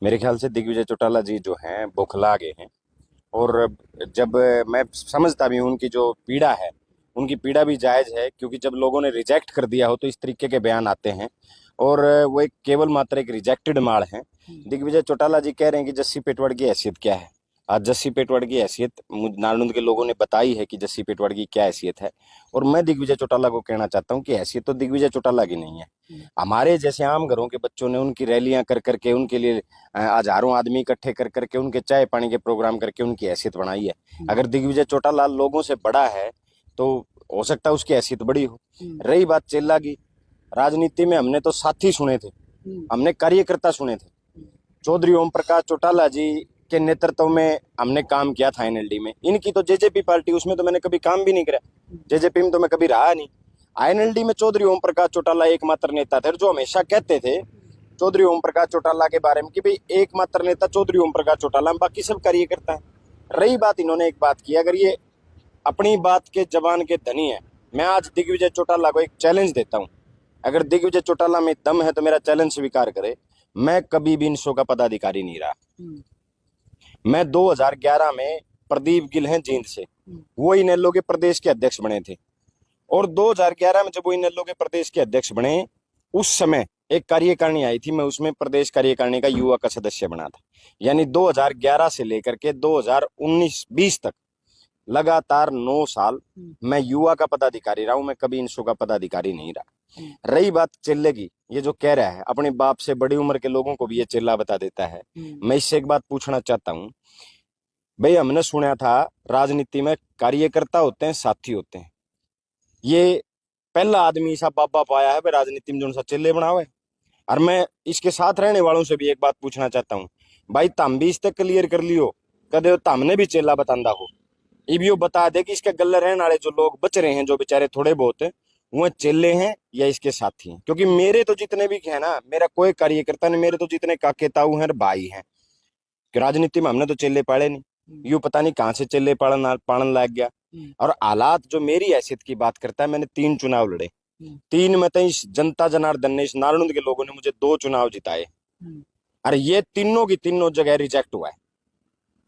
मेरे ख्याल से दिग्विजय चौटाला जी जो हैं बौखला गए हैं। और जब मैं समझता भी हूँ उनकी जो पीड़ा है, उनकी पीड़ा भी जायज है, क्योंकि जब लोगों ने रिजेक्ट कर दिया हो तो इस तरीके के बयान आते हैं। और वो एक केवल मात्र एक रिजेक्टेड माल है। दिग्विजय चौटाला जी कह रहे हैं कि जस्सी पेटवाड़ की हैसियत क्या है। आज जस्सी पेटवाड़ की हैसियत नालंद के लोगों ने बताई है कि जस्सी पेटवाड़ की क्या हैसियत है। और मैं दिग्विजय चौटाला को कहना चाहता हूँ कि हैसियत तो दिग्विजय चौटाला की नहीं है। हमारे जैसे आम घरों के बच्चों ने उनकी रैलियां कर करके उनके लिए हजारों आदमी इकट्ठे कर करके उनके चाय पानी के प्रोग्राम करके उनकी हैसियत बनाई है। अगर दिग्विजय चौटाला लोगों से बड़ा है तो हो सकता है उसकी हैसियत बड़ी हो। रही बात चेला की, राजनीति में हमने तो साथी सुने थे, हमने कार्यकर्ता सुने थे। चौधरी ओम प्रकाश चौटाला जी के नेतृत्व में हमने काम किया था एनएलडी में। इनकी तो जेजेपी पार्टी, उसमें तो मैंने कभी काम भी नहीं करा। जेजेपी में तो मैं कभी रहा नहीं। आईएनएलडी में चौधरी ओम प्रकाश चौटाला एकमात्र नेता थे जो हमेशा कहते थे चौधरी ओम प्रकाश चौटाला के बारे में कि भाई एकमात्र नेता चौधरी ओम प्रकाश चौटाला, बाकी सब कार्यकर्ता है। रही बात, इन्होंने एक बात की, अगर ये अपनी बात के जबान के धनी है, मैं आज दिग्विजय चौटाला को एक चैलेंज देता हूं। अगर दिग्विजय चौटाला में दम है तो मेरा चैलेंज स्वीकार करे। मैं कभी भी इनसो का पदाधिकारी नहीं रहा। मैं 2011 में प्रदीप गिल हैं जींद से, वो इनेलो के प्रदेश के अध्यक्ष बने थे। और 2011 में जब वो इनेलो के प्रदेश के अध्यक्ष बने, उस समय एक कार्यकारिणी आई थी, मैं उसमें प्रदेश कार्यकारिणी का युवा का सदस्य बना था। यानी 2011 से लेकर के 2019-20 तक लगातार 9 साल मैं युवा का पदाधिकारी रहा हूं। मैं कभी इनसो का पदाधिकारी नहीं रहा। रही बात चेले की, ये जो कह रहा है अपने बाप से बड़ी उम्र के लोगों को भी ये चेला बता देता है। मैं इससे एक बात पूछना चाहता हूं, भाई हमने सुना था राजनीति में कार्यकर्ता होते हैं, साथी होते हैं। ये पहला आदमी सा बाबा पाया है भाई राजनीति में जो सा चेले बना हुआ है। और मैं इसके साथ रहने वालों से भी एक बात पूछना चाहता हूँ, भाई तम भी इससे क्लियर कर लियो कदे तमने भी चेला बतांदा हो। इबियो बता दे कि इसके गले रहने वाले जो लोग बच रहे हैं, जो बेचारे थोड़े बहुत, वो चेले हैं या इसके साथी हैं। क्योंकि मेरे तो जितने भी है ना, मेरा कोई कार्यकर्ता नहीं, मेरे तो जितने काके ताऊ हैं भाई हैं। कि राजनीति में हमने तो चेले पाले नहीं, यूं पता नहीं कहाँ से चेले पालन लग गया। और हालात जो मेरी हैसियत की बात करता है, मैंने 3 चुनाव लड़े, 3 में तो इस जनता जनार्दन ने, इस नालंद के लोगों ने मुझे 2 चुनाव जिताए। और ये तीनों की तीनों जगह रिजेक्ट हुआ है।